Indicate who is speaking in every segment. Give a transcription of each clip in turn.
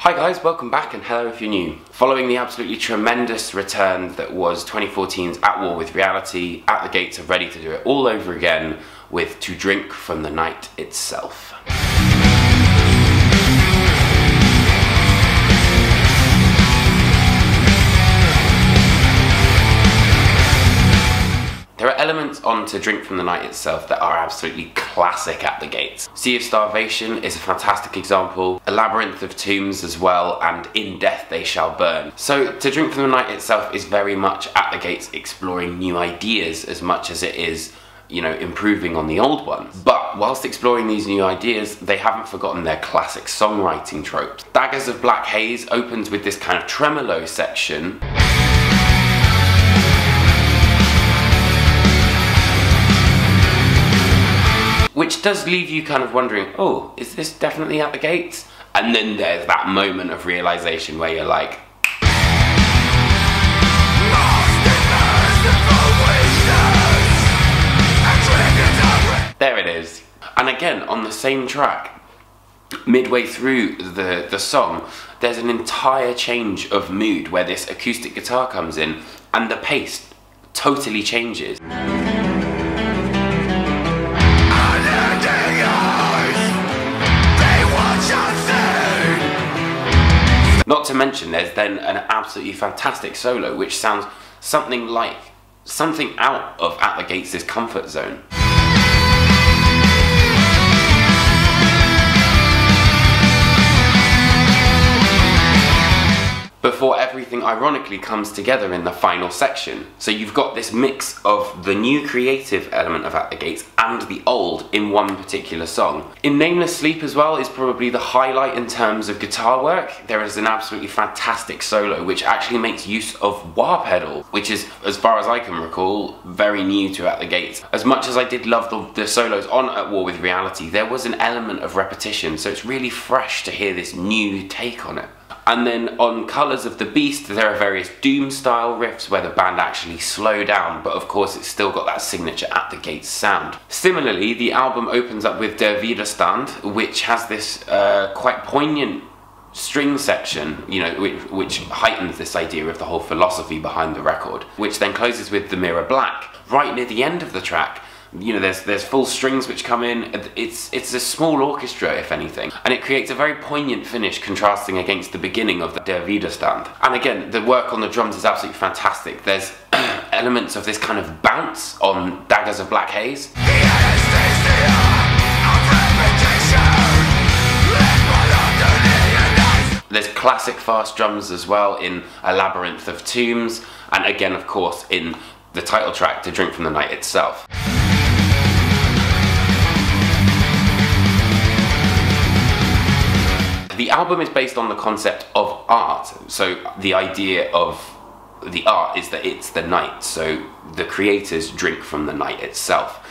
Speaker 1: Hi guys, welcome back and hello if you're new. Following the absolutely tremendous return that was 2014's At War with Reality, At the Gates are ready to do it all over again with To Drink from the Night Itself. There are elements on To Drink from the Night Itself that are absolutely classic At the Gates. Sea of Starvation is a fantastic example, a Labyrinth of Tombs as well, and In Death They Shall Burn. So To Drink from the Night Itself is very much At the Gates exploring new ideas as much as it is, you know, improving on the old ones. But whilst exploring these new ideas, they haven't forgotten their classic songwriting tropes. Daggers of Black Haze opens with this kind of tremolo section, which does leave you kind of wondering, oh, is this definitely At the Gates? And then there's that moment of realization where you're like, there it is. And again, on the same track, midway through the song, there's an entire change of mood where this acoustic guitar comes in and the pace totally changes. Not to mention there's then an absolutely fantastic solo which sounds something out of At the Gates' comfort zone. Before everything ironically comes together in the final section. So you've got this mix of the new creative element of At the Gates and the old in one particular song. In Nameless Sleep as well is probably the highlight in terms of guitar work. There is an absolutely fantastic solo which actually makes use of wah pedal, which is, as far as I can recall, very new to At the Gates. As much as I did love the solos on At War with Reality, there was an element of repetition, so it's really fresh to hear this new take on it. And then on Colours of the Beast, there are various Doom-style riffs where the band actually slow down, but of course it's still got that signature At the Gates sound. Similarly, the album opens up with Der Widerstand, which has this quite poignant string section, you know, which heightens this idea of the whole philosophy behind the record, which then closes with The Mirror Black. Right near the end of the track, you know, there's full strings which come in. It's a small orchestra, if anything, and it creates a very poignant finish contrasting against the beginning of the Der Widerstand. And again, the work on the drums is absolutely fantastic. There's elements of this kind of bounce on Daggers of Black Haze. There's classic fast drums as well in A Labyrinth of Tombs, and again, of course, in the title track, To Drink from the Night Itself. The album is based on the concept of art, so the idea of the art is that it's the night, so the creators drink from the night itself.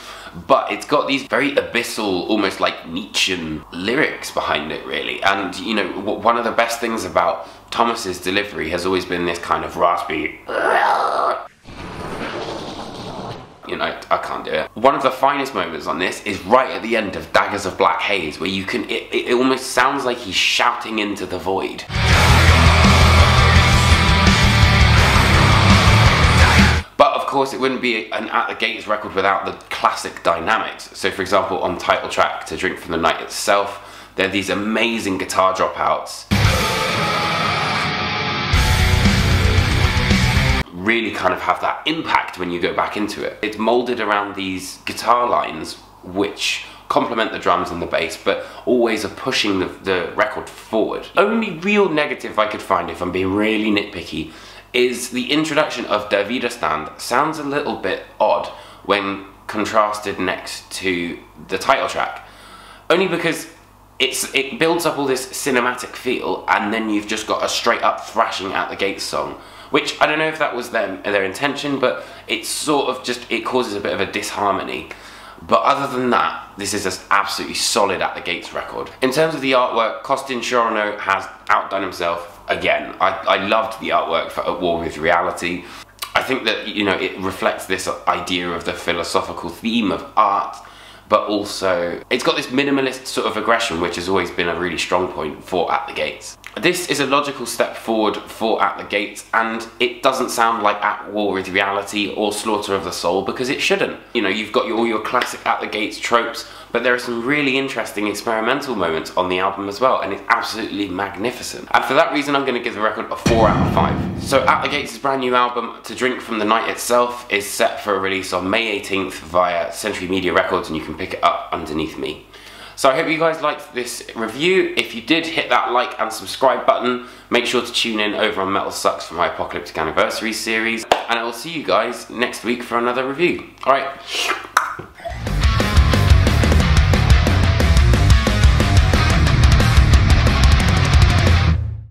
Speaker 1: But it's got these very abyssal, almost like Nietzschean lyrics behind it, really. And, you know, one of the best things about Thomas's delivery has always been this kind of raspy, you know, I can't do it. One of the finest moments on this is right at the end of Daggers of Black Haze, where you can, it almost sounds like he's shouting into the void. But of course it wouldn't be an At the Gates record without the classic dynamics. So for example, on title track To Drink from the Night Itself, there are these amazing guitar dropouts. Really kind of have that impact when you go back into it. It's moulded around these guitar lines which complement the drums and the bass, but always are pushing the record forward. Only real negative I could find, if I'm being really nitpicky, is the introduction of Der Widerstand sounds a little bit odd when contrasted next to the title track. Only because it builds up all this cinematic feel, and then you've just got a straight up thrashing At the Gates song, which I don't know if that was their intention, but it's sort of just, it causes a bit of a disharmony. But other than that, this is an absolutely solid At the Gates record. In terms of the artwork, Costin Chorno has outdone himself again. I loved the artwork for At War with Reality. I think that, you know, it reflects this idea of the philosophical theme of art, but also it's got this minimalist sort of aggression which has always been a really strong point for At the Gates. This is a logical step forward for At the Gates, and it doesn't sound like At War with Reality or Slaughter of the Soul, because it shouldn't. You know, you've got all your classic At the Gates tropes, but there are some really interesting experimental moments on the album as well, and it's absolutely magnificent. And for that reason, I'm going to give the record a 4 out of 5. So At the Gates' brand new album, To Drink From the Night Itself, is set for a release on May 18th via Century Media Records, and you can pick it up underneath me. So I hope you guys liked this review. If you did, hit that like and subscribe button. Make sure to tune in over on Metal Sucks for my Apocalyptic Anniversary series. And I will see you guys next week for another review. Alright.